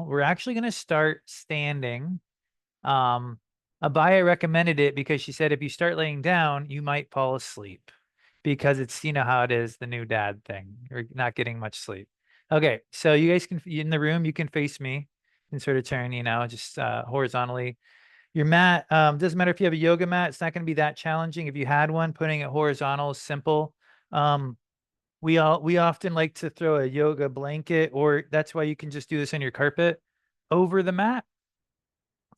now. We're actually going to start standing. Abaya recommended it because she said if you start laying down, you might fall asleep because it's, you know how it is, the new dad thing. You're not getting much sleep. Okay, so you guys can, in the room, you can face me and sort of turn, just horizontally. Your mat, doesn't matter if you have a yoga mat, it's not going to be that challenging. If you had one, putting it horizontal is simple. We often like to throw a yoga blanket, or that's why you can just do this on your carpet over the mat.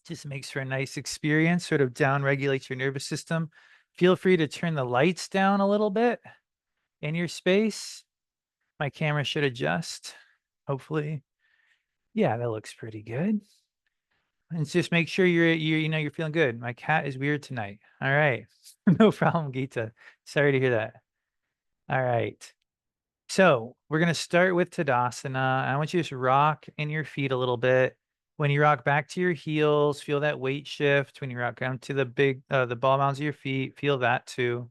Just makes for a nice experience, sort of down regulates your nervous system. Feel free to turn the lights down a little bit in your space. My camera should adjust, hopefully. Yeah, that looks pretty good. And just make sure you're feeling good. My cat is weird tonight. All right. No problem, Geeta. Sorry to hear that. All right. So we're going to start with Tadasana. I want you to just rock in your feet a little bit. When you rock back to your heels, feel that weight shift. When you rock down to the ball mounds of your feet, feel that too.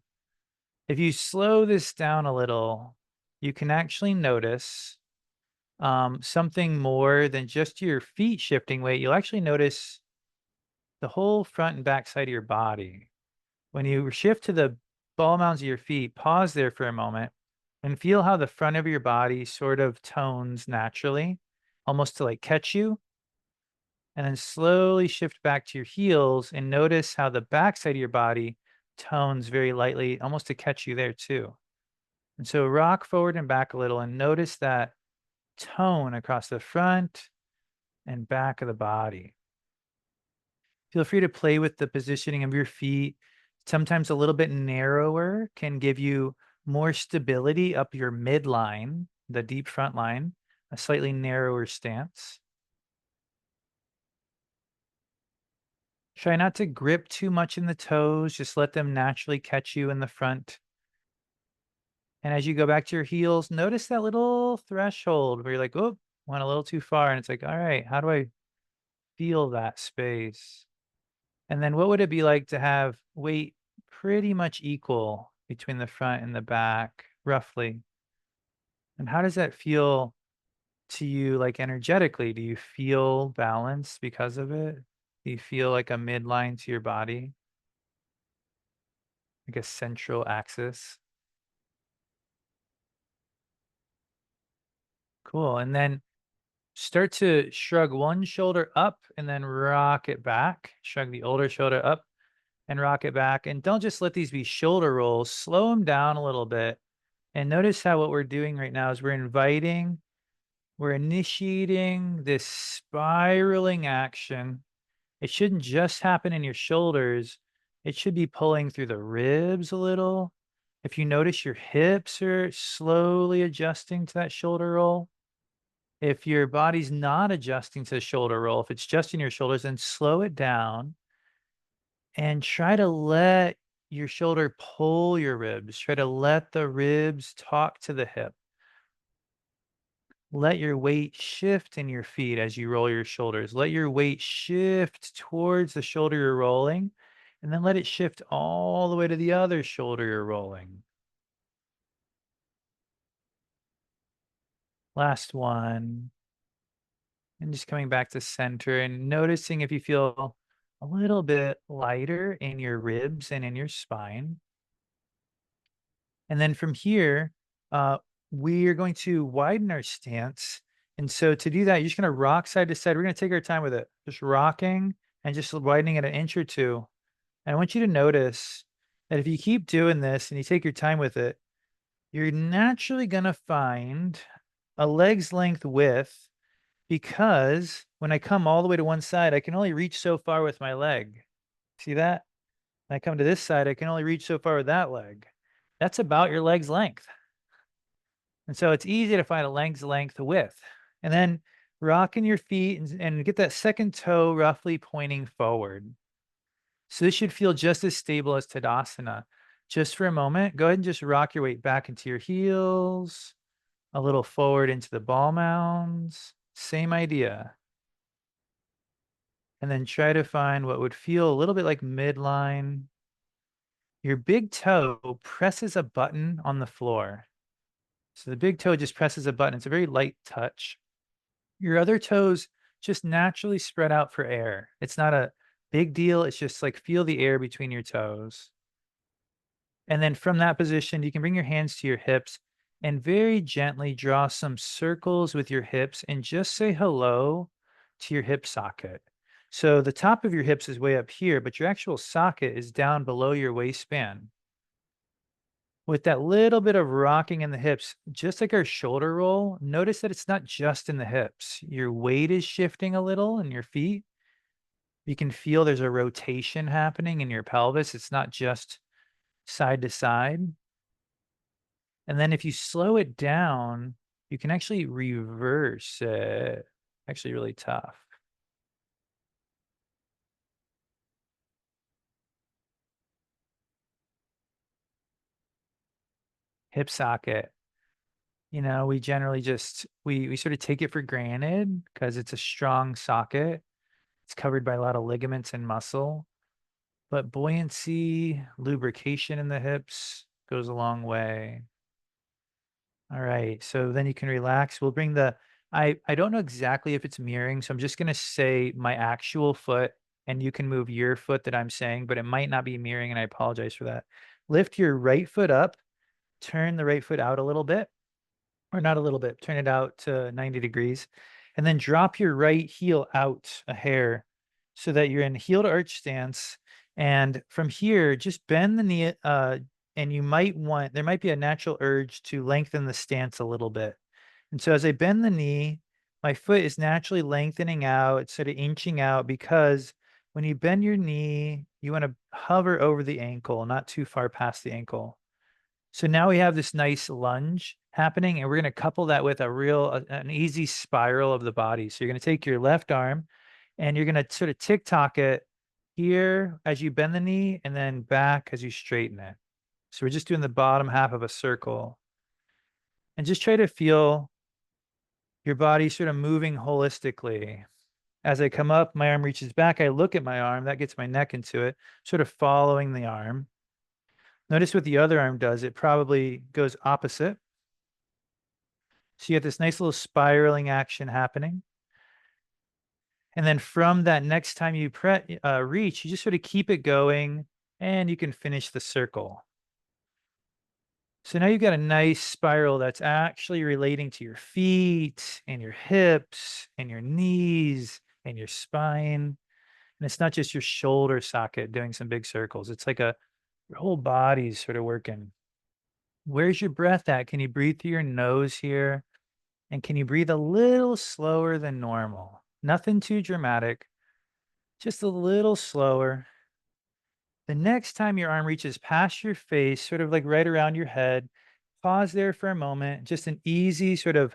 If you slow this down a little, you can actually notice something more than just your feet shifting weight. You'll actually notice the whole front and back side of your body. When you shift to the ball mounds of your feet, pause there for a moment and feel how the front of your body sort of tones naturally, almost to like catch you. And then slowly shift back to your heels and notice how the back side of your body tones very lightly, almost to catch you there too. And so rock forward and back a little and notice that tone across the front and back of the body. Feel free to play with the positioning of your feet. Sometimes a little bit narrower can give you more stability up your midline, the deep front line, a slightly narrower stance. Try not to grip too much in the toes. Just let them naturally catch you in the front. And as you go back to your heels, notice that little threshold where you're like, oh, went a little too far. And it's like, all right, how do I feel that space? And then what would it be like to have weight pretty much equal between the front and the back, roughly? And how does that feel to you, like energetically? Do you feel balanced because of it? Do you feel like a midline to your body, like a central axis? Cool. And then start to shrug one shoulder up and then rock it back. Shrug the older shoulder up and rock it back. And don't just let these be shoulder rolls. Slow them down a little bit. And notice how what we're doing right now is we're initiating this spiraling action. It shouldn't just happen in your shoulders. It should be pulling through the ribs a little. If you notice your hips are slowly adjusting to that shoulder roll, if your body's not adjusting to the shoulder roll, if it's just in your shoulders, then slow it down and try to let your shoulder pull your ribs. Try to let the ribs talk to the hip. Let your weight shift in your feet as you roll your shoulders. Let your weight shift towards the shoulder you're rolling, and then let it shift all the way to the other shoulder you're rolling. Last one. And just coming back to center and noticing if you feel a little bit lighter in your ribs and in your spine. And then from here, we are going to widen our stance. And so to do that, you're just going to rock side to side. We're going to take our time with it, just rocking and just widening it an inch or two. And I want you to notice that if you keep doing this and you take your time with it, you're naturally going to find a leg's length width, because when I come all the way to one side, I can only reach so far with my leg. See that? When I come to this side, I can only reach so far with that leg. That's about your leg's length. And so it's easy to find a leg's length width. And then rocking your feet and get that second toe roughly pointing forward. So this should feel just as stable as Tadasana. Just for a moment, go ahead and just rock your weight back into your heels, a little forward into the ball mounds. Same idea. And then try to find what would feel a little bit like midline. Your big toe presses a button on the floor. So the big toe just presses a button. It's a very light touch. Your other toes just naturally spread out for air. It's not a big deal. It's just like feel the air between your toes. And then from that position, you can bring your hands to your hips and very gently draw some circles with your hips and just say hello to your hip socket. So the top of your hips is way up here, but your actual socket is down below your waistband. With that little bit of rocking in the hips, just like our shoulder roll, notice that it's not just in the hips. Your weight is shifting a little in your feet. You can feel there's a rotation happening in your pelvis. It's not just side to side. And then if you slow it down, you can actually reverse it. Actually, really tough. Hip socket. We generally just we sort of take it for granted because it's a strong socket. It's covered by a lot of ligaments and muscle, but buoyancy, lubrication in the hips goes a long way. All right. So then you can relax. We'll bring the I don't know exactly if it's mirroring, so I'm just gonna say my actual foot and you can move your foot that I'm saying, but it might not be mirroring, and I apologize for that. Lift your right foot up, turn the right foot out a little bit, or not a little bit, turn it out to 90 degrees, and then drop your right heel out a hair so that you're in heel to arch stance. And from here, just bend the knee, and there might be a natural urge to lengthen the stance a little bit. And so as I bend the knee, my foot is naturally lengthening out, it's sort of inching out because when you bend your knee, you want to hover over the ankle, not too far past the ankle. So now we have this nice lunge happening, and we're going to couple that with an easy spiral of the body. So you're going to take your left arm and you're going to sort of tick-tock it here as you bend the knee and then back as you straighten it. So we're just doing the bottom half of a circle. And just try to feel your body sort of moving holistically. As I come up, my arm reaches back. I look at my arm, that gets my neck into it, sort of following the arm. Notice what the other arm does. It probably goes opposite. So you have this nice little spiraling action happening. And then from that, next time you reach, you just sort of keep it going and you can finish the circle. So now you've got a nice spiral that's actually relating to your feet and your hips and your knees and your spine. And it's not just your shoulder socket doing some big circles. It's like your whole body's sort of working. Where's your breath at? Can you breathe through your nose here? And can you breathe a little slower than normal? Nothing too dramatic, just a little slower. The next time your arm reaches past your face, sort of like right around your head, pause there for a moment. Just an easy sort of,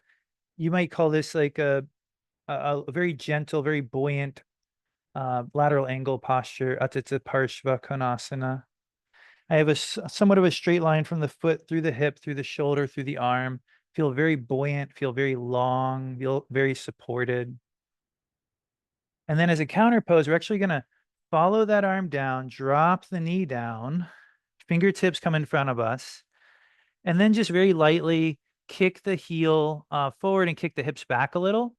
you might call this like a very gentle, very buoyant lateral angle posture, Atthita Parshva Konasana. I have somewhat of a straight line from the foot through the hip, through the shoulder, through the arm. Feel very buoyant, feel very long, feel very supported. And then as a counter pose, we're actually going to follow that arm down, drop the knee down, fingertips come in front of us, and then just very lightly kick the heel forward and kick the hips back a little.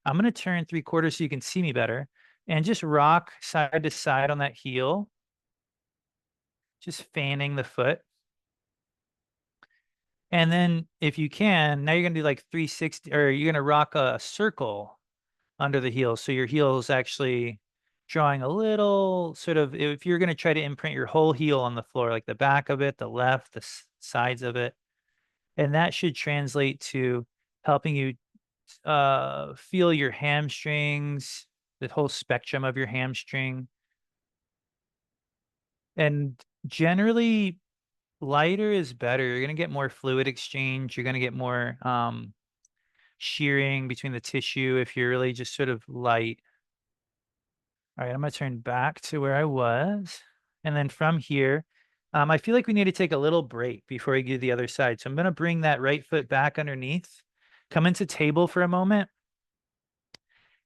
I'm going to turn 3/4 so you can see me better and just rock side to side on that heel, just fanning the foot. And then if you can, now you're going to do like 360, or you're going to rock a circle under the heel. So your heel is actually drawing a little sort of, if you're going to try to imprint your whole heel on the floor, like the back of it, the left, the sides of it. And that should translate to helping you feel your hamstrings, the whole spectrum of your hamstring. And generally, lighter is better. You're going to get more fluid exchange. You're going to get more shearing between the tissue if you're really just sort of light. All right, I'm going to turn back to where I was. And then from here, I feel like we need to take a little break before we do the other side. So I'm going to bring that right foot back underneath, come into table for a moment.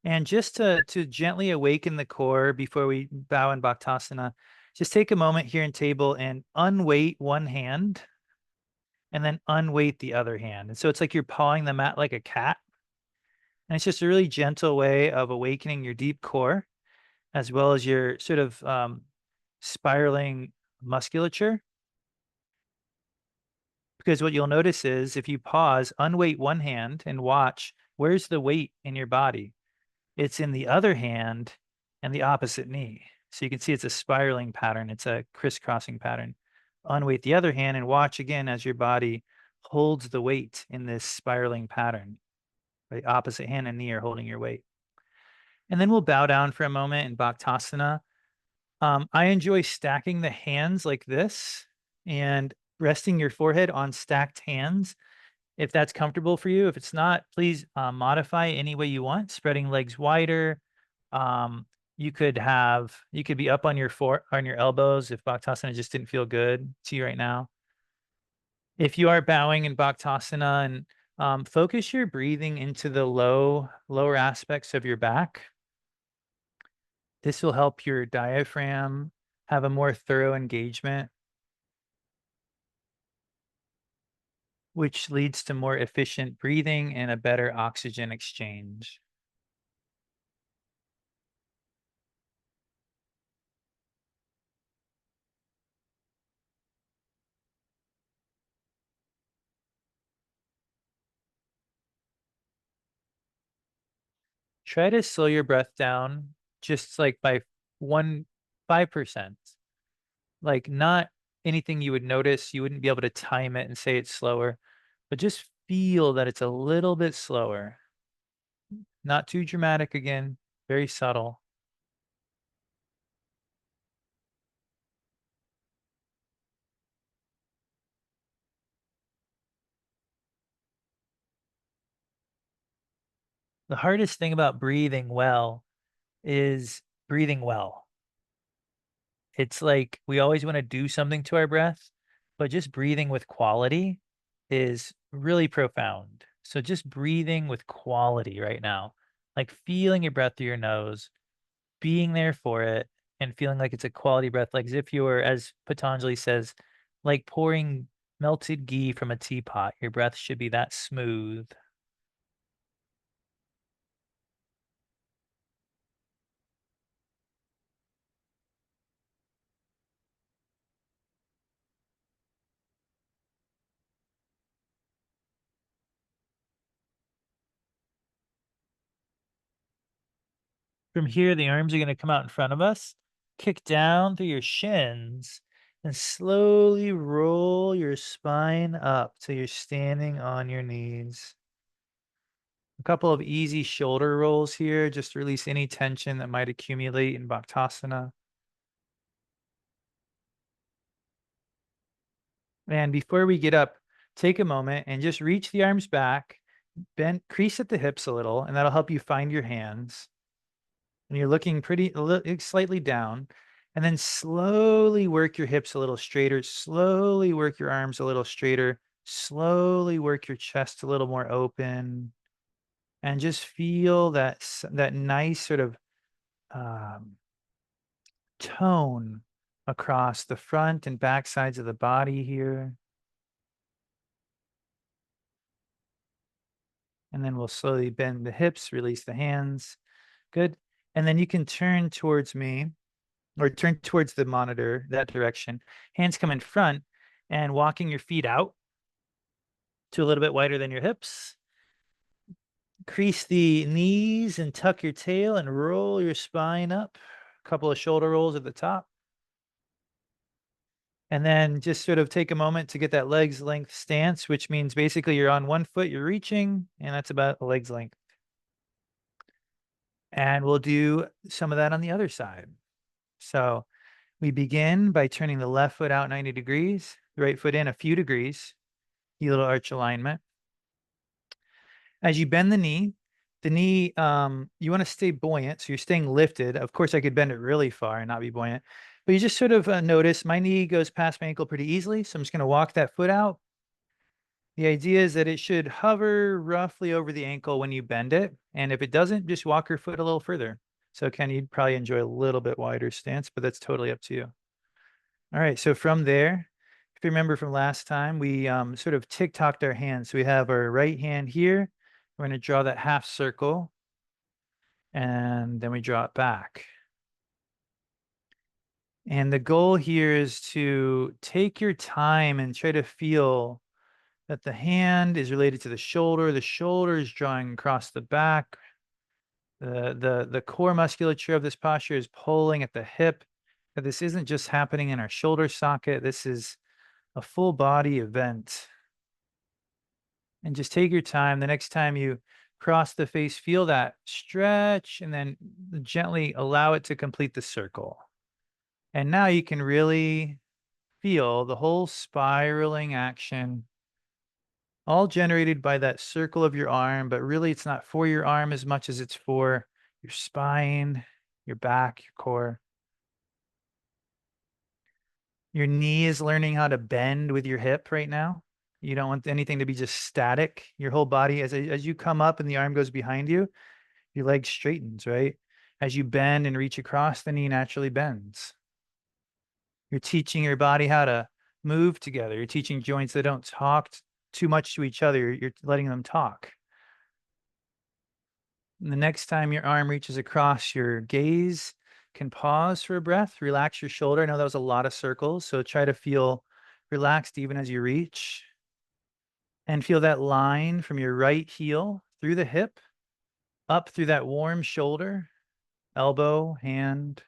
And just to gently awaken the core before we bow in Bhaktasana, just take a moment here in table and unweight one hand and then unweight the other hand. And so it's like you're pawing the mat like a cat. And it's just a really gentle way of awakening your deep core as well as your sort of spiraling musculature. Because what you'll notice is if you pause, unweight one hand and watch, where's the weight in your body? It's in the other hand and the opposite knee. So you can see it's a spiraling pattern. It's a crisscrossing pattern. Unweight the other hand and watch again as your body holds the weight in this spiraling pattern. The opposite hand and knee are holding your weight. And then we'll bow down for a moment in Bhaktasana. I enjoy stacking the hands like this and resting your forehead on stacked hands if that's comfortable for you. If it's not, please modify any way you want, spreading legs wider. Um, you could be up on on your elbows if Bhaktasana just didn't feel good to you right now. If you are bowing in Bhaktasana and focus your breathing into the lower aspects of your back. This will help your diaphragm have a more thorough engagement, which leads to more efficient breathing and a better oxygen exchange. Try to slow your breath down just like by 5%. Like not anything you would notice. You wouldn't be able to time it and say it's slower, but just feel that it's a little bit slower. Not too dramatic again, very subtle. The hardest thing about breathing well is breathing well. It's like we always want to do something to our breath, but just breathing with quality is really profound. So just breathing with quality right now, like feeling your breath through your nose, being there for it, and feeling like it's a quality breath, like as if you were, as Patanjali says, like pouring melted ghee from a teapot. Your breath should be that smooth. From here, the arms are going to come out in front of us, kick down through your shins, and slowly roll your spine up till you're standing on your knees. A couple of easy shoulder rolls here, just to release any tension that might accumulate in Bhaktasana. And before we get up, take a moment and just reach the arms back, bend, crease at the hips a little, and that'll help you find your hands. And you're looking slightly down, and then slowly work your hips a little straighter, slowly work your arms a little straighter, slowly work your chest a little more open, and just feel that nice sort of um, tone across the front and back sides of the body here. And then we'll slowly bend the hips, release the hands. Good. And then you can turn towards me or turn towards the monitor, that direction. Hands come in front and walking your feet out to a little bit wider than your hips. Crease the knees and tuck your tail and roll your spine up. A couple of shoulder rolls at the top. And then just sort of take a moment to get that legs length stance, which means basically you're on one foot, you're reaching, and that's about a leg's length. And we'll do some of that on the other side. So we begin by turning the left foot out 90 degrees, the right foot in a few degrees, heel to arch alignment. As you bend the knee, you want to stay buoyant. So you're staying lifted. Of course, I could bend it really far and not be buoyant, but you just sort of notice my knee goes past my ankle pretty easily. So I'm just going to walk that foot out. The idea is that it should hover roughly over the ankle when you bend it. And if it doesn't, just walk your foot a little further. So Ken, you'd probably enjoy a little bit wider stance, but that's totally up to you. All right. So from there, if you remember from last time, we sort of tick-tocked our hands. So we have our right hand here, We're going to draw that half circle, and then we draw it back. And the goal here is to take your time and try to feel that the hand is related to the shoulder is drawing across the back. The core musculature of this posture is pulling at the hip. But this isn't just happening in our shoulder socket. This is a full body event. And just take your time. The next time you cross the face, feel that stretch and then gently allow it to complete the circle. And now you can really feel the whole spiraling action, all generated by that circle of your arm, but really it's not for your arm as much as it's for your spine, your back, your core. Your knee is learning how to bend with your hip right now. You don't want anything to be just static. Your whole body, as you come up and the arm goes behind you, your leg straightens, right? As you bend and reach across, the knee naturally bends. You're teaching your body how to move together. You're teaching joints that don't talk too much to each other. You're letting them talk. And the next time your arm reaches across, your gaze can pause for a breath, relax your shoulder. I know that was a lot of circles, so try to feel relaxed even as you reach. And feel that line from your right heel through the hip, up through that warm shoulder, elbow, hand.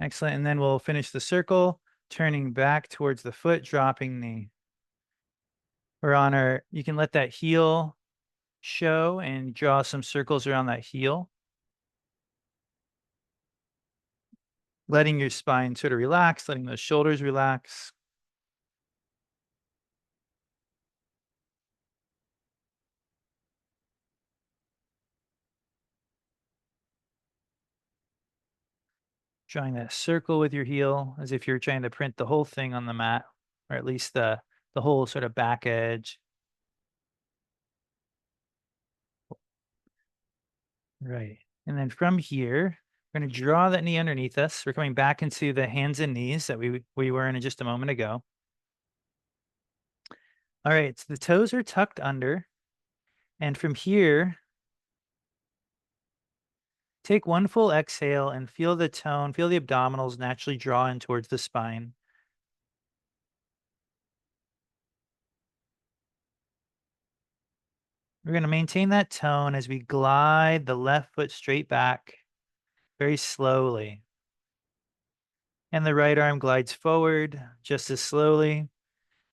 Excellent. And then we'll finish the circle, turning back towards the foot, dropping knee. We're on our, you can let that heel show and draw some circles around that heel. Letting your spine sort of relax, letting those shoulders relax. Drawing that circle with your heel as if you're trying to print the whole thing on the mat, or at least the whole sort of back edge. Right. And then from here, we're going to draw that knee underneath us. We're coming back into the hands and knees that we were in just a moment ago. All right, so the toes are tucked under. And from here, take one full exhale and feel the tone, feel the abdominals naturally draw in towards the spine. We're going to maintain that tone as we glide the left foot straight back very slowly. And the right arm glides forward just as slowly.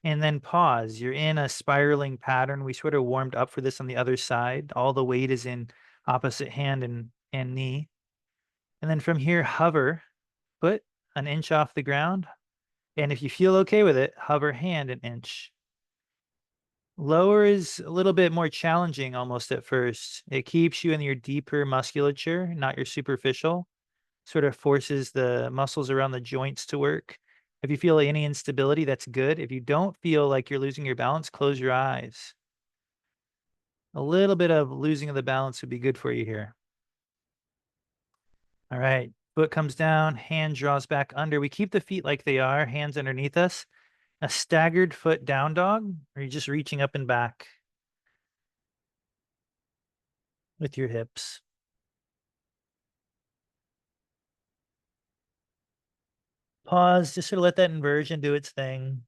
And then pause. You're in a spiraling pattern. We sort of warmed up for this on the other side. All the weight is in opposite hand and knee. And then from here, hover, foot an inch off the ground. And if you feel okay with it, hover hand an inch. Lower is a little bit more challenging almost at first. It keeps you in your deeper musculature, not your superficial. Sort of forces the muscles around the joints to work. If you feel any instability, that's good. If you don't feel like you're losing your balance, close your eyes. A little bit of losing of the balance would be good for you here. All right. Foot comes down, hand draws back under. We keep the feet like they are, hands underneath us. A staggered foot down dog, or you're just reaching up and back with your hips. Pause, just sort of let that inversion do its thing.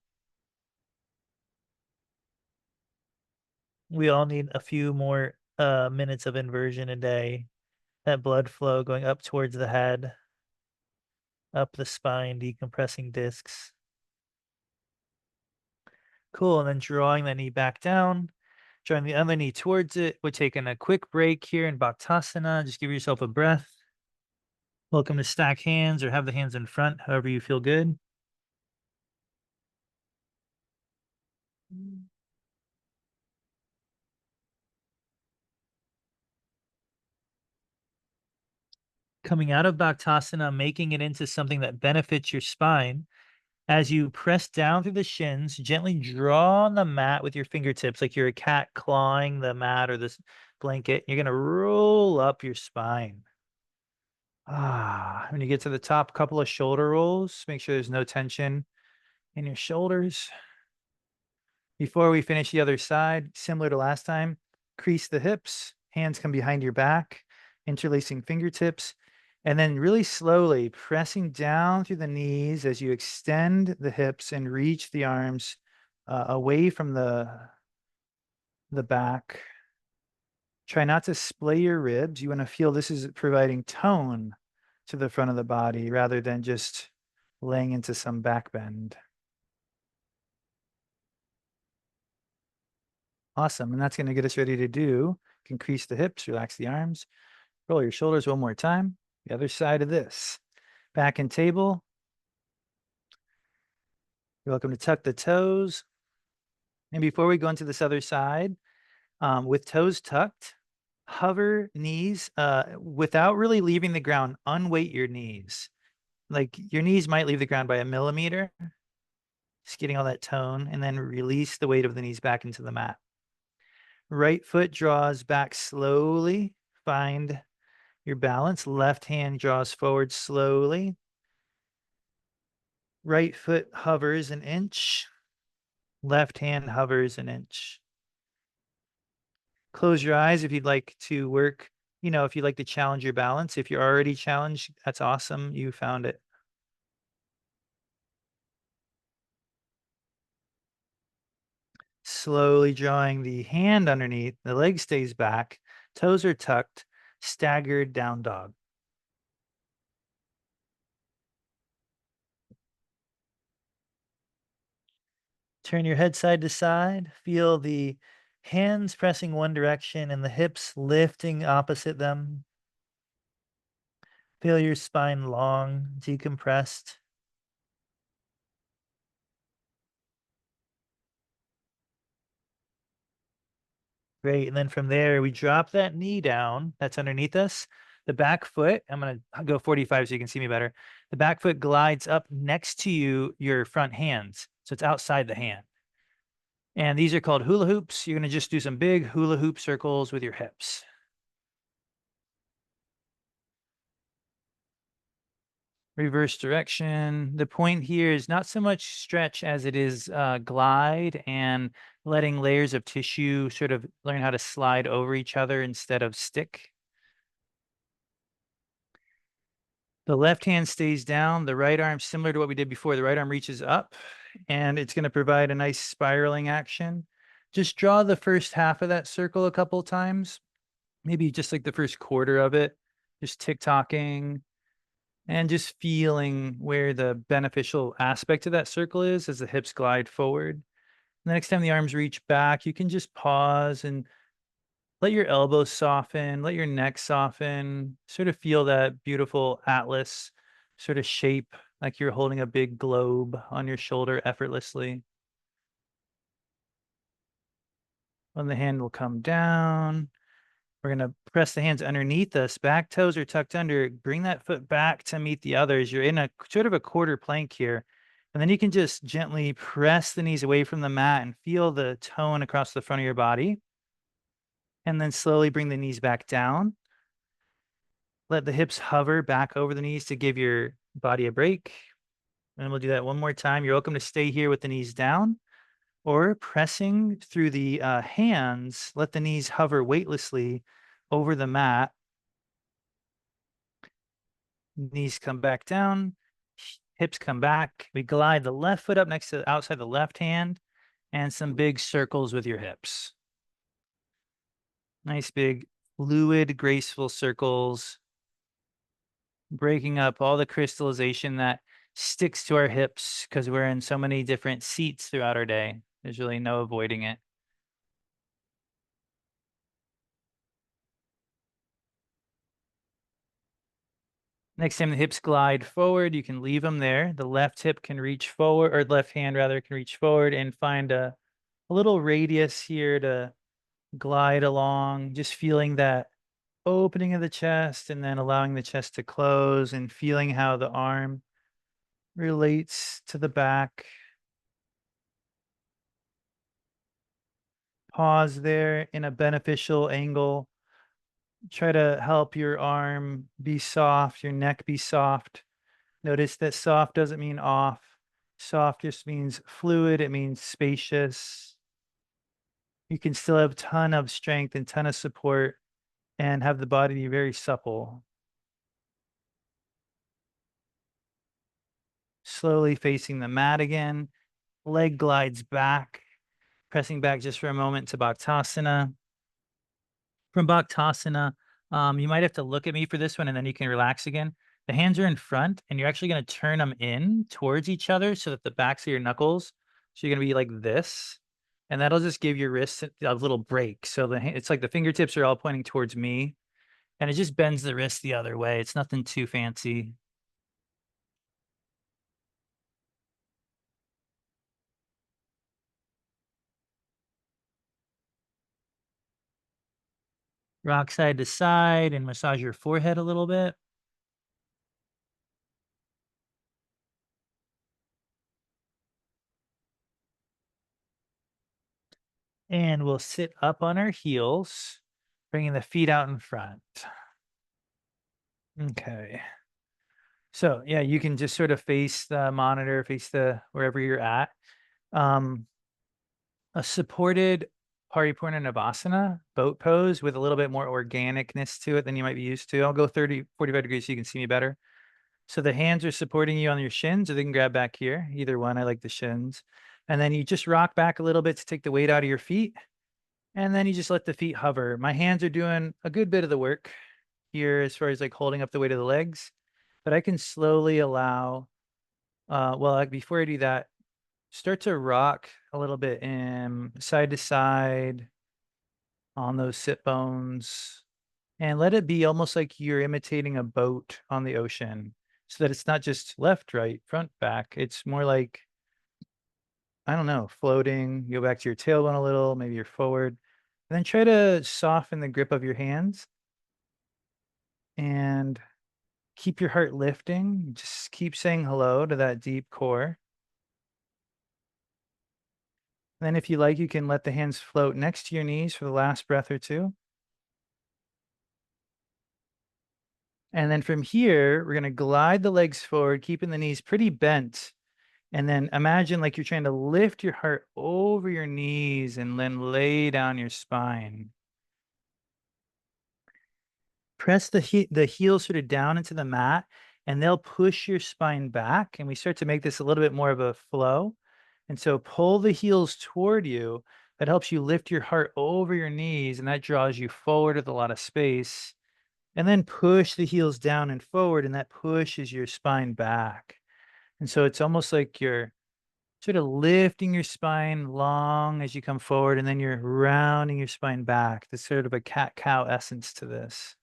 We all need a few more minutes of inversion a day. That blood flow going up towards the head, up the spine, decompressing discs. Cool. And then drawing the knee back down, drawing the other knee towards it. We're taking a quick break here in Bhaktasana. Just give yourself a breath. Welcome to stack hands or have the hands in front, however you feel good. Coming out of Bhaktasana, making it into something that benefits your spine. As you press down through the shins, gently draw on the mat with your fingertips like you're a cat clawing the mat or this blanket. You're going to roll up your spine. When you get to the top, couple of shoulder rolls, make sure there's no tension in your shoulders. Before we finish the other side, similar to last time, crease the hips, hands come behind your back, interlacing fingertips, and then really slowly pressing down through the knees as you extend the hips and reach the arms away from the back. Try not to splay your ribs. You want to feel this is providing tone to the front of the body rather than just laying into some back bend. Awesome. And that's going to get us ready to do. You can crease the hips, relax the arms, roll your shoulders one more time. The other side of this. Back in table. You're welcome to tuck the toes. And before we go into this other side, with toes tucked, hover knees without really leaving the ground. Unweight your knees. Like your knees might leave the ground by a millimeter. Just getting all that tone, and then release the weight of the knees back into the mat. Right foot draws back slowly. Find your balance. Left hand draws forward slowly. Right foot hovers an inch. Left hand hovers an inch. Close your eyes if you'd like to work, if you'd like to challenge your balance. If you're already challenged, that's awesome. You found it. Slowly drawing the hand underneath, the leg stays back, toes are tucked, staggered down dog. Turn your head side to side. Feel the hands pressing one direction and the hips lifting opposite them. Feel your spine long, decompressed. Great. And then from there, we drop that knee down that's underneath us. The back foot, I'm going to go 45 so you can see me better. The back foot glides up next to you, your front hands. So it's outside the hand. And these are called hula hoops. You're going to just do some big hula hoop circles with your hips. Reverse direction. The point here is not so much stretch as it is glide and letting layers of tissue sort of learn how to slide over each other instead of stick. The left hand stays down. The right arm, similar to what we did before, the right arm reaches up and it's going to provide a nice spiraling action. Just draw the first half of that circle a couple times, maybe just like the first quarter of it, just tick-tocking and just feeling where the beneficial aspect of that circle is as the hips glide forward. The next time the arms reach back, you can just pause and let your elbows soften, let your neck soften, sort of feel that beautiful atlas sort of shape, like you're holding a big globe on your shoulder effortlessly. When the hand will come down, we're going to press the hands underneath us. Back toes are tucked under. Bring that foot back to meet the others. You're in a sort of a quarter plank here. And then you can just gently press the knees away from the mat and feel the tone across the front of your body. And then slowly bring the knees back down. Let the hips hover back over the knees to give your body a break. And we'll do that one more time. You're welcome to stay here with the knees down or pressing through the hands. Let the knees hover weightlessly over the mat. Knees come back down, hips come back. We glide the left foot up next to outside the left hand and some big circles with your hips. Nice big fluid, graceful circles, breaking up all the crystallization that sticks to our hips because we're in so many different seats throughout our day. There's really no avoiding it. Next time the hips glide forward, you can leave them there. The left hip can reach forward, or left hand rather can reach forward and find a little radius here to glide along, just feeling that opening of the chest and then allowing the chest to close and feeling how the arm relates to the back. Pause there in a beneficial angle. Try to help your arm be soft, your neck be soft. Notice that soft doesn't mean off. Soft just means fluid. It means spacious. You can still have a ton of strength and ton of support and have the body be very supple. Slowly facing the mat again. Leg glides back, pressing back just for a moment to Bhaktasana. From Bhaktasana, you might have to look at me for this one and then you can relax again. The hands are in front and you're actually going to turn them in towards each other so that the backs of your knuckles, so you're going to be like this. And that'll just give your wrists a little break. So it's like the fingertips are all pointing towards me and it just bends the wrist the other way. It's nothing too fancy. Rock side to side and massage your forehead a little bit. And we'll sit up on our heels, bringing the feet out in front. Okay. So yeah, you can just sort of face the monitor, face the wherever you're at. Um, a supported Paripurna boat pose with a little bit more organicness to it than you might be used to. I'll go 30, 45 degrees so you can see me better. So the hands are supporting you on your shins, or they can grab back here. Either one, I like the shins. And then you just rock back a little bit to take the weight out of your feet. And then you just let the feet hover. My hands are doing a good bit of the work here as far as like holding up the weight of the legs, but I can slowly allow, before I do that, start to rock a little bit in side to side on those sit bones and let it be almost like you're imitating a boat on the ocean so that it's not just left, right, front, back. It's more like, I don't know, floating. You go back to your tailbone a little, maybe you're forward. And then try to soften the grip of your hands and keep your heart lifting. Just keep saying hello to that deep core. Then if you like, you can let the hands float next to your knees for the last breath or two. And then from here, we're going to glide the legs forward, keeping the knees pretty bent. And then imagine like you're trying to lift your heart over your knees and then lay down your spine. Press the heels sort of down into the mat and they'll push your spine back. And we start to make this a little bit more of a flow. And so pull the heels toward you. That helps you lift your heart over your knees and that draws you forward with a lot of space. And then push the heels down and forward and that pushes your spine back. And so it's almost like you're sort of lifting your spine long as you come forward and then you're rounding your spine back. There's sort of a cat-cow essence to this.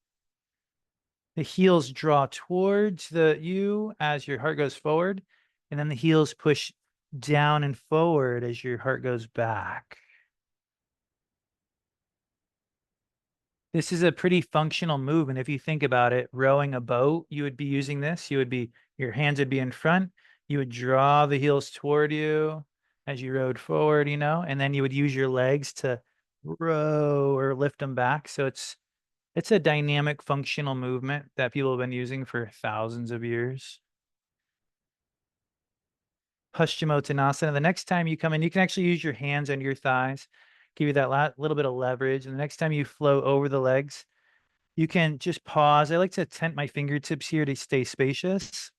The heels draw towards you as your heart goes forward, and then the heels push down and forward as your heart goes back. This is a pretty functional movement. If you think about it, rowing a boat, you would be using this. Your hands would be in front. You would draw the heels toward you as you rowed forward, and then you would use your legs to row or lift them back. So it's a dynamic functional movement that people have been using for thousands of years. Paschimottanasana. The next time you come in, you can actually use your hands under your thighs, give you that little bit of leverage. And the next time you flow over the legs, you can just pause. I like to tent my fingertips here to stay spacious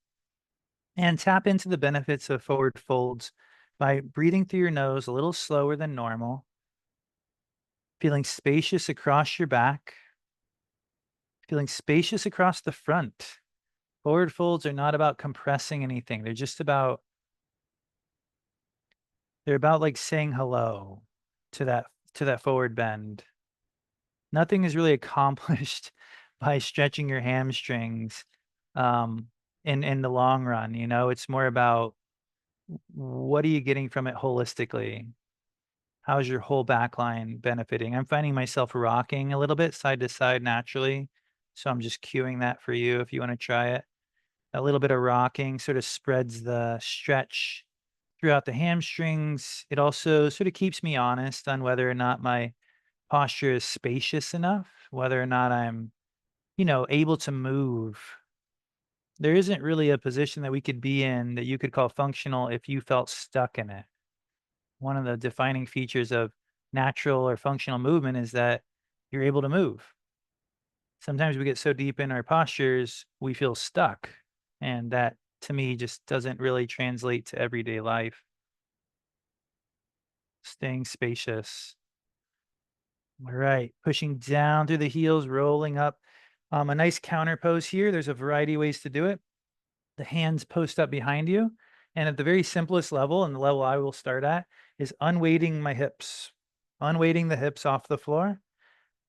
and tap into the benefits of forward folds by breathing through your nose a little slower than normal, feeling spacious across your back, feeling spacious across the front. Forward folds are not about compressing anything. They're about like saying hello to that forward bend. Nothing is really accomplished by stretching your hamstrings in the long run, it's more about what are you getting from it holistically? How's your whole back line benefiting? I'm finding myself rocking a little bit side to side naturally. So I'm just cueing that for you if you want to try it. A little bit of rocking sort of spreads the stretch throughout the hamstrings. It also sort of keeps me honest on whether or not my posture is spacious enough, whether or not I'm, able to move. There isn't really a position that we could be in that you could call functional if you felt stuck in it. One of the defining features of natural or functional movement is that you're able to move. Sometimes we get so deep in our postures, we feel stuck. And that to me just doesn't really translate to everyday life. Staying spacious. All right. Pushing down through the heels, rolling up. A nice counter pose here. There's a variety of ways to do it. The hands post up behind you. And at the very simplest level, and the level I will start at, is unweighting my hips. Unweighting the hips off the floor.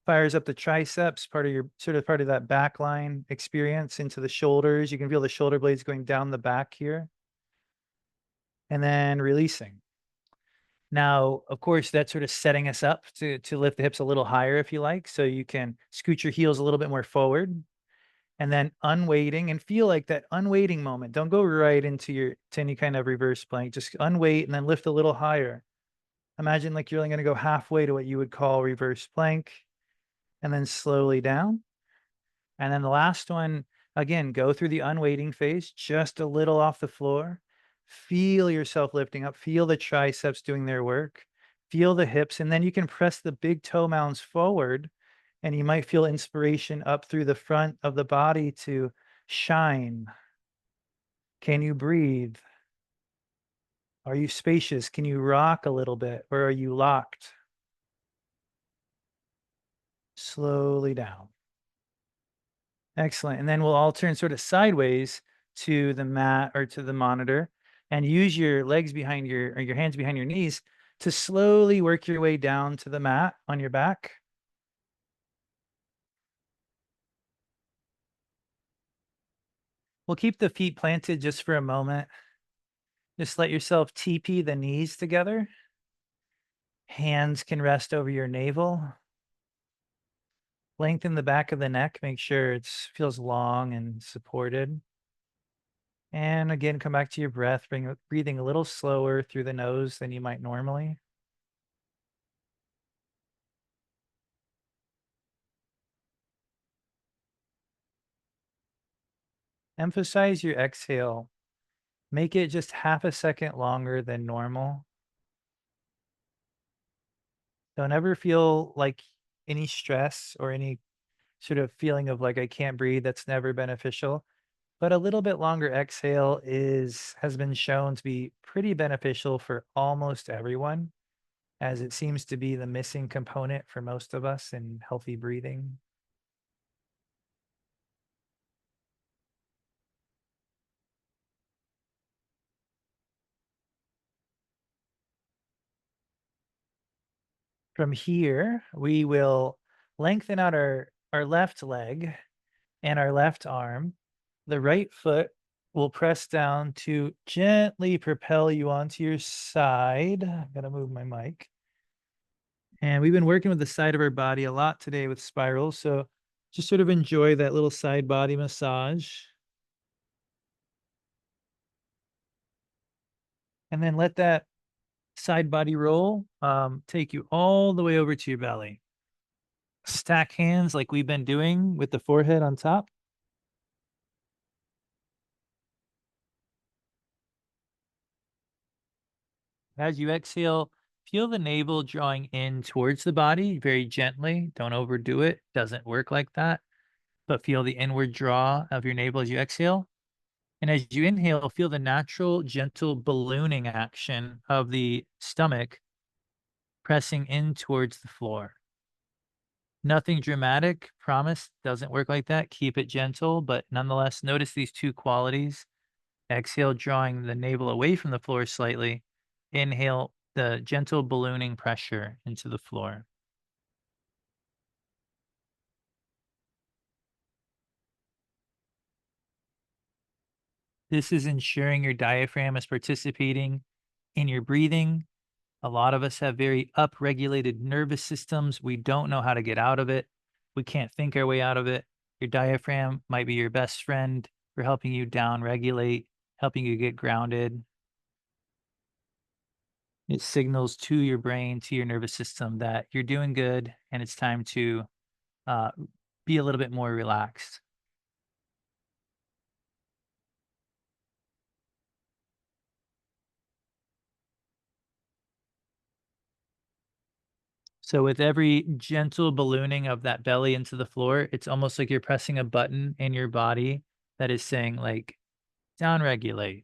Fires up the triceps, part of your sort of part of that back line experience into the shoulders. You can feel the shoulder blades going down the back here. And then releasing. Now, of course, that's sort of setting us up to lift the hips a little higher if you like. So you can scoot your heels a little bit more forward and then unweighting and feel like that unweighting moment. Don't go right into to any kind of reverse plank. Just unweight and then lift a little higher. Imagine like you're only going to go halfway to what you would call reverse plank and then slowly down. And then the last one, again, go through the unweighting phase, just a little off the floor. Feel yourself lifting up, feel the triceps doing their work, feel the hips, and then you can press the big toe mounds forward, and you might feel inspiration up through the front of the body to shine. Can you breathe? Are you spacious? Can you rock a little bit, or are you locked? Slowly down. Excellent. And then we'll all turn sort of sideways to the mat or to the monitor and use your legs behind or your hands behind your knees to slowly work your way down to the mat on your back. We'll keep the feet planted just for a moment. Just let yourself TP the knees together. Hands can rest over your navel. Lengthen the back of the neck. Make sure it feels long and supported. And again, come back to your breath, breathing a little slower through the nose than you might normally. Emphasize your exhale. Make it just half a second longer than normal. Don't ever feel like any stress or any sort of feeling of like I can't breathe. That's never beneficial. But a little bit longer exhale has been shown to be pretty beneficial for almost everyone, as it seems to be the missing component for most of us in healthy breathing. From here, we will lengthen out our left leg and our left arm. The right foot will press down to gently propel you onto your side. I'm going to move my mic. And we've been working with the side of our body a lot today with spirals. So just sort of enjoy that little side body massage. And then let that side body roll take you all the way over to your belly. Stack hands like we've been doing with the forehead on top. As you exhale, feel the navel drawing in towards the body very gently. Don't overdo it. Doesn't work like that. But feel the inward draw of your navel as you exhale. And as you inhale, feel the natural, gentle ballooning action of the stomach pressing in towards the floor. Nothing dramatic, promise, doesn't work like that. Keep it gentle, but nonetheless, notice these two qualities. Exhale, drawing the navel away from the floor slightly. Inhale, the gentle ballooning pressure into the floor. This is ensuring your diaphragm is participating in your breathing. A lot of us have very upregulated nervous systems. We don't know how to get out of it. We can't think our way out of it. Your diaphragm might be your best friend for helping you down regulate, helping you get grounded. It signals to your brain, to your nervous system that you're doing good and it's time to uh, be a little bit more relaxed. So with every gentle ballooning of that belly into the floor, it's almost like you're pressing a button in your body that is saying like down regulate.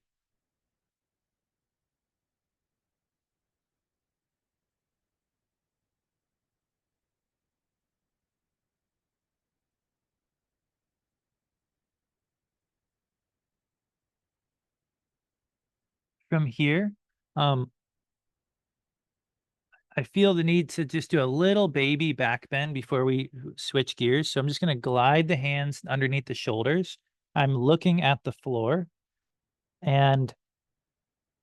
From here, um, I feel the need to just do a little baby back bend before we switch gears. So I'm just going to glide the hands underneath the shoulders. I'm looking at the floor and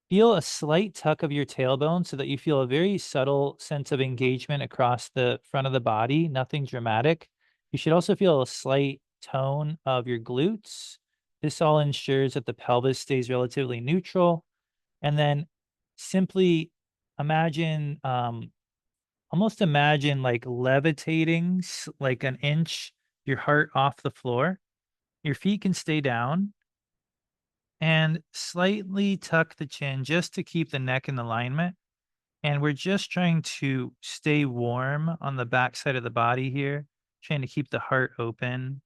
feel a slight tuck of your tailbone so that you feel a very subtle sense of engagement across the front of the body, nothing dramatic. You should also feel a slight tone of your glutes. This all ensures that the pelvis stays relatively neutral. And then simply imagine, almost imagine like levitating like an inch, your heart off the floor. Your feet can stay down and slightly tuck the chin just to keep the neck in alignment. And we're just trying to stay warm on the back side of the body here, trying to keep the heart open.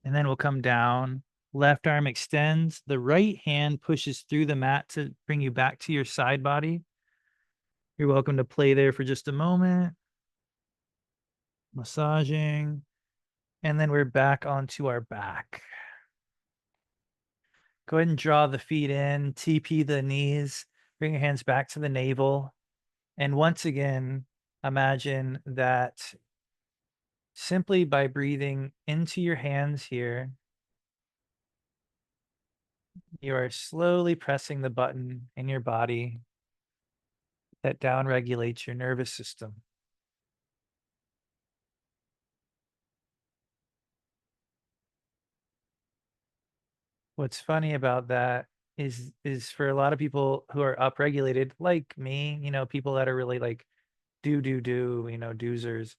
And then we'll come down. Left arm extends. The right hand pushes through the mat to bring you back to your side body. You're welcome to play there for just a moment, massaging. And then we're back onto our back. Go ahead and draw the feet in, TP the knees, bring your hands back to the navel. And once again, imagine that simply by breathing into your hands here, you are slowly pressing the button in your body that down regulates your nervous system. What's funny about that is for a lot of people who are upregulated, like me, people that are really like do, doozers,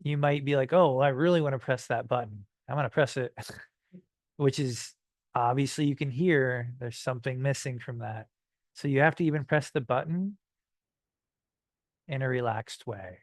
you might be like, oh, well, I really want to press that button. I want to press it, which is obviously you can hear there's something missing from that. So you have to even press the button in a relaxed way.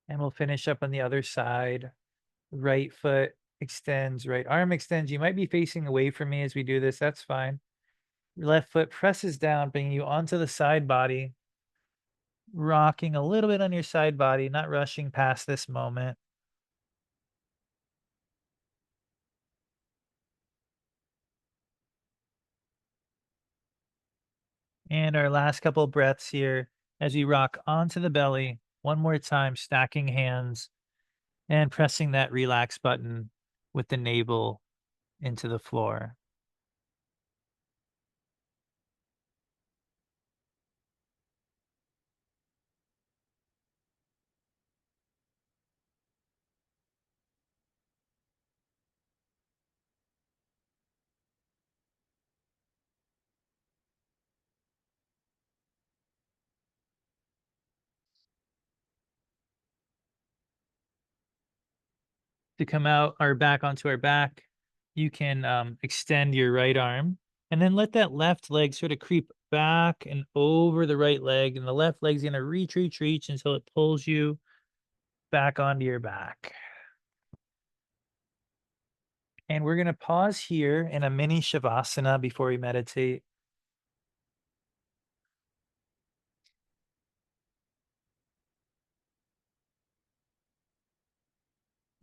And we'll finish up on the other side. Right foot extends, right arm extends. You might be facing away from me as we do this. That's fine. Left foot presses down, bringing you onto the side body, rocking a little bit on your side body, not rushing past this moment. And our last couple breaths here as we rock onto the belly. One more time, stacking hands and pressing that relax button with the navel into the floor. To come out or back onto our back, you can extend your right arm and then let that left leg sort of creep back and over the right leg. And the left leg's going to reach until it pulls you back onto your back. And we're going to pause here in a mini Shavasana before we meditate.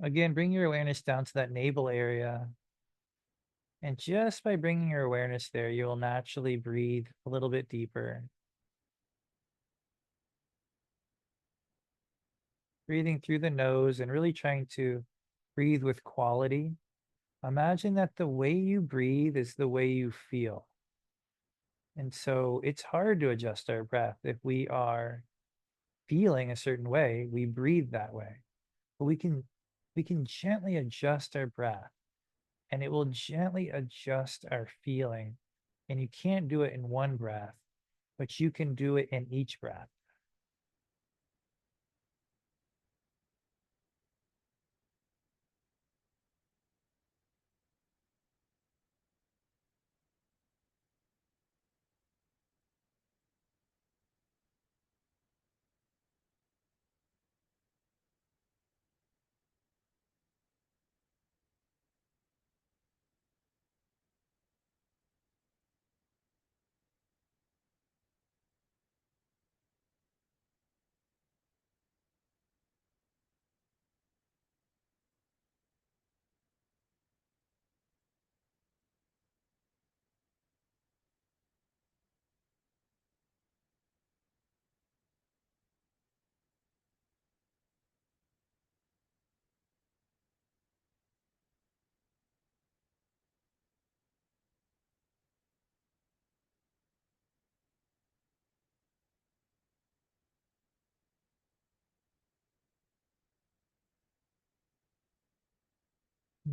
Again, bring your awareness down to that navel area. And just by bringing your awareness there, you will naturally breathe a little bit deeper. Breathing through the nose and really trying to breathe with quality. Imagine that the way you breathe is the way you feel. And so it's hard to adjust our breath. If we are feeling a certain way, we breathe that way. But we can gently adjust our breath and it will gently adjust our feeling. And you can't do it in one breath, but you can do it in each breath.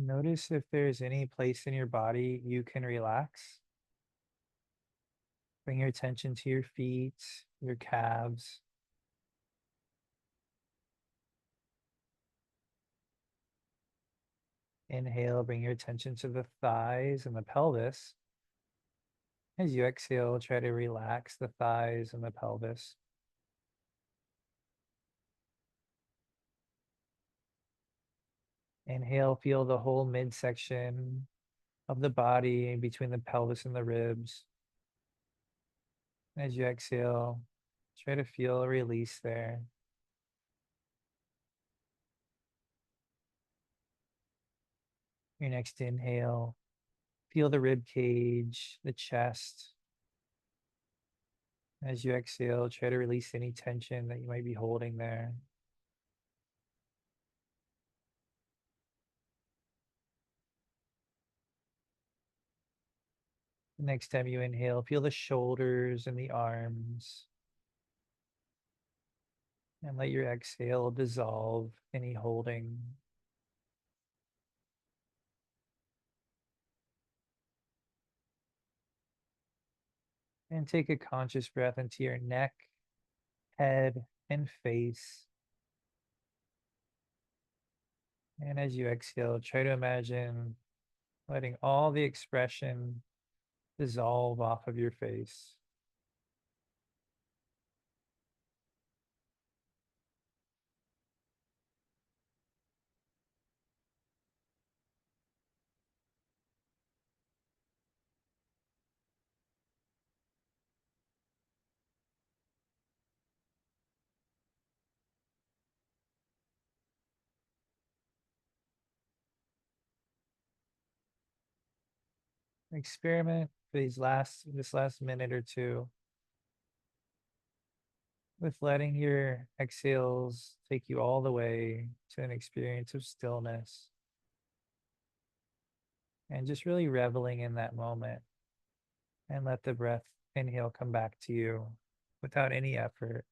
Notice if there's any place in your body you can relax. Bring your attention to your feet, your calves. Inhale, bring your attention to the thighs and the pelvis. As you exhale, try to relax the thighs and the pelvis. Inhale, feel the whole midsection of the body between the pelvis and the ribs. As you exhale, try to feel a release there. Your next inhale, feel the rib cage, the chest. As you exhale, try to release any tension that you might be holding there. The next time you inhale, feel the shoulders and the arms. And let your exhale dissolve any holding. And take a conscious breath into your neck, head, and face. And as you exhale, try to imagine letting all the expression dissolve off of your face. Experiment for this last minute or two with letting your exhales take you all the way to an experience of stillness and just really reveling in that moment, and let the breath inhale come back to you without any effort.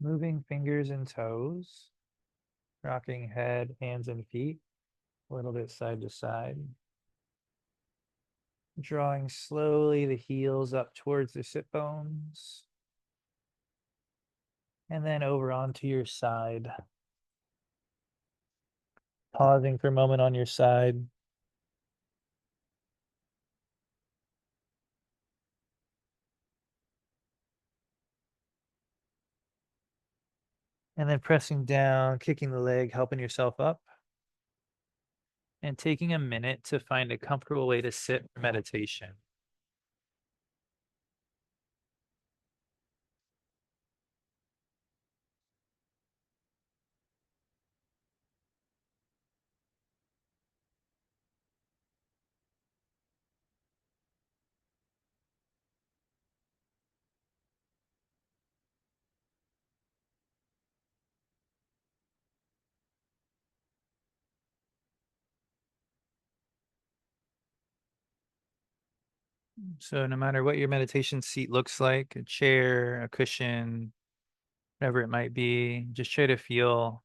Moving fingers and toes, rocking head, hands, and feet a little bit side to side. Drawing slowly the heels up towards the sit bones. And then over onto your side. Pausing for a moment on your side. And then pressing down, kicking the leg, helping yourself up. And taking a minute to find a comfortable way to sit for meditation. So no matter what your meditation seat looks like, a chair, a cushion, whatever it might be, just try to feel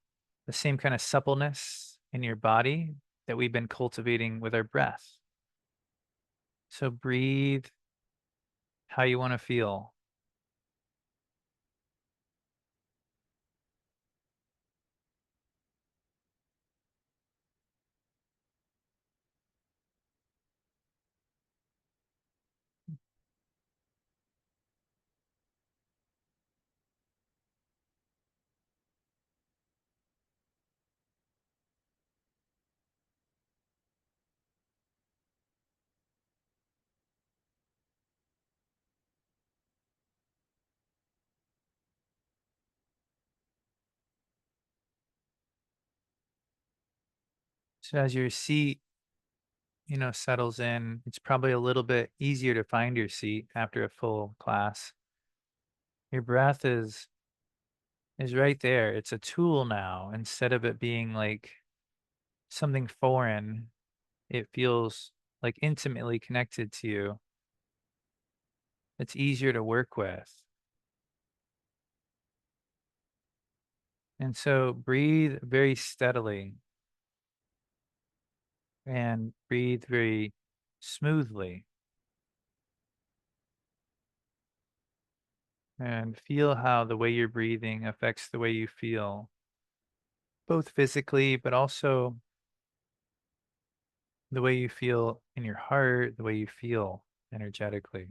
the same kind of suppleness in your body that we've been cultivating with our breath. So breathe how you want to feel. So as your seat, settles in, it's probably a little bit easier to find your seat after a full class. Your breath is right there. It's a tool now. Instead of it being like something foreign, it feels like intimately connected to you. It's easier to work with. And so breathe very steadily and breathe very smoothly and feel how the way you're breathing affects the way you feel, both physically, but also the way you feel in your heart, the way you feel energetically.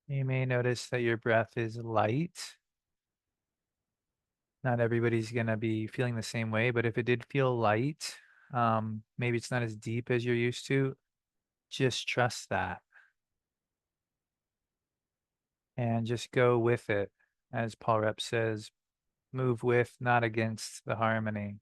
You may notice that your breath is light. Not everybody's going to be feeling the same way, but if it did feel light, maybe it's not as deep as you're used to, just trust that and just go with it. As Paul Rep says, move with, not against the harmony.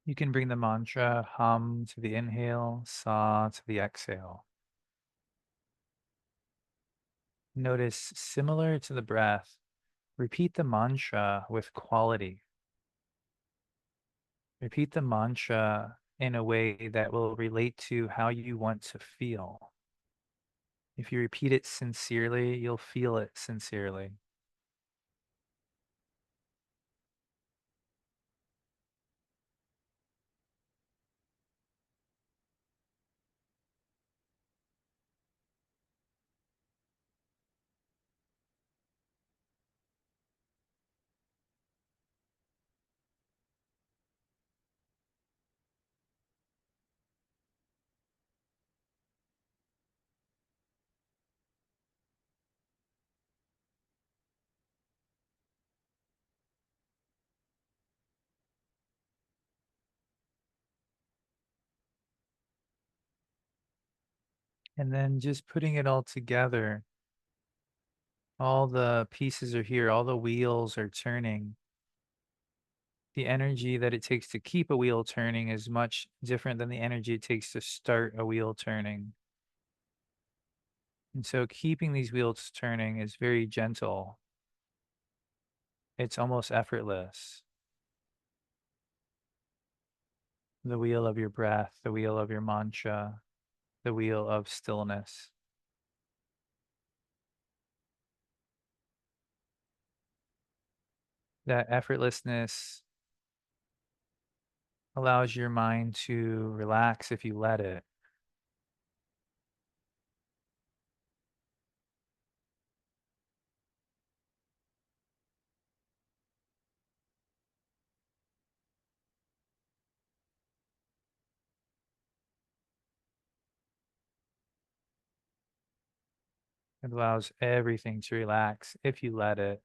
You can bring the mantra hum to the inhale, sa to the exhale. Notice, similar to the breath, repeat the mantra with quality. Repeat the mantra in a way that will relate to how you want to feel. If you repeat it sincerely, you'll feel it sincerely. And then just putting it all together, all the pieces are here, all the wheels are turning. The energy that it takes to keep a wheel turning is much different than the energy it takes to start a wheel turning. And so keeping these wheels turning is very gentle. It's almost effortless. The wheel of your breath, the wheel of your mantra, the wheel of stillness. That effortlessness allows your mind to relax if you let it. It allows everything to relax if you let it.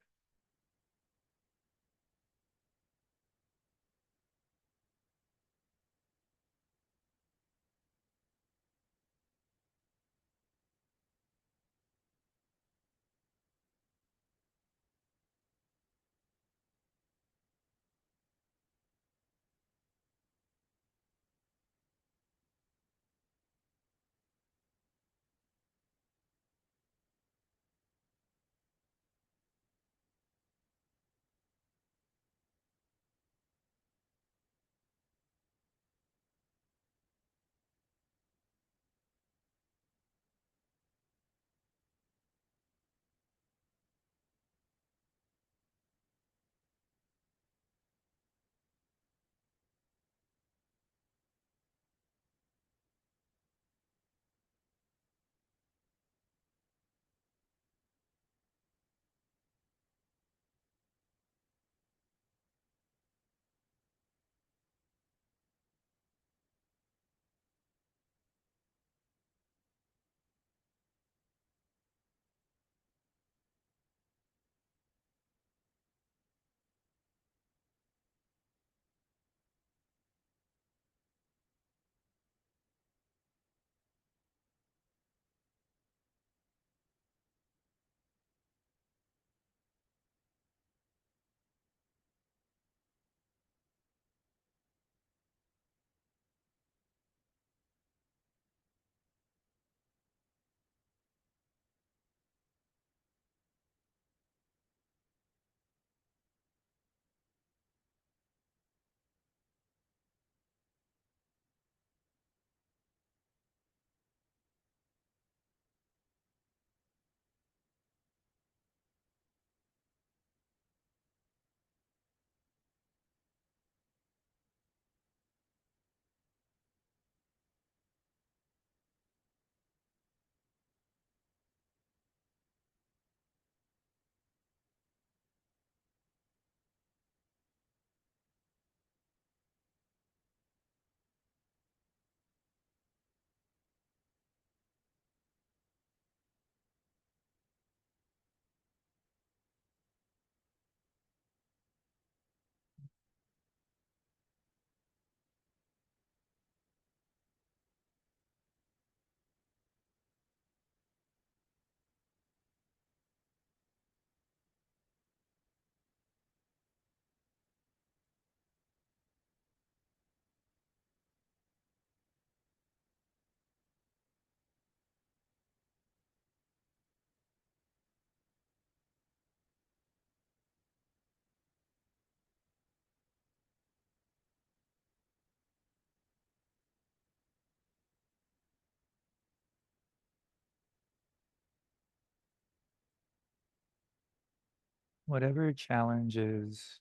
Whatever challenges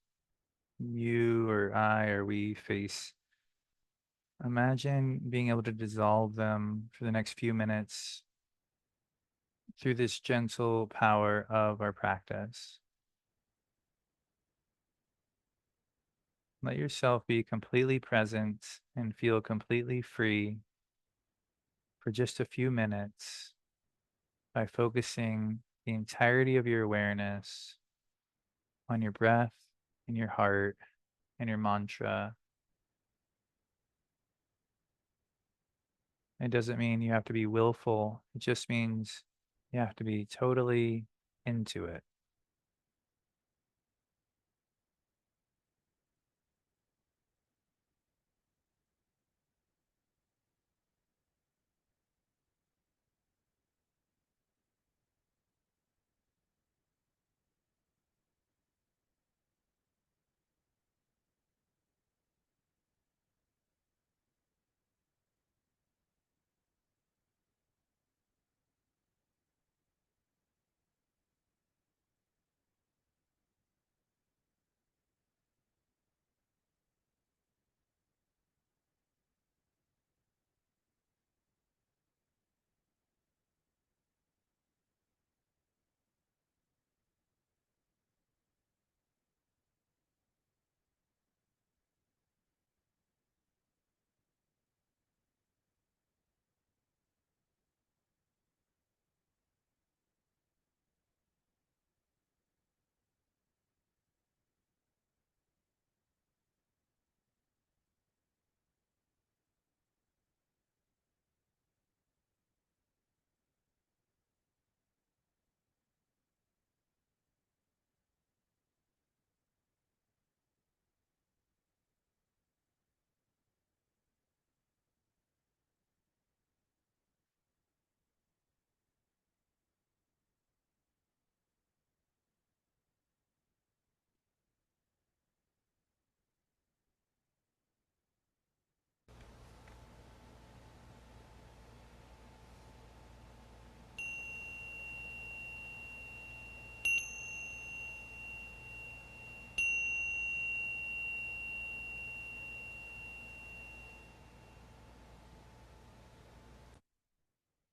you or I or we face, imagine being able to dissolve them for the next few minutes through this gentle power of our practice. Let yourself be completely present and feel completely free for just a few minutes by focusing the entirety of your awareness on your breath and your heart and your mantra. It doesn't mean you have to be willful, it just means you have to be totally into it.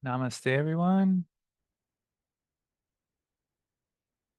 Namaste, everyone.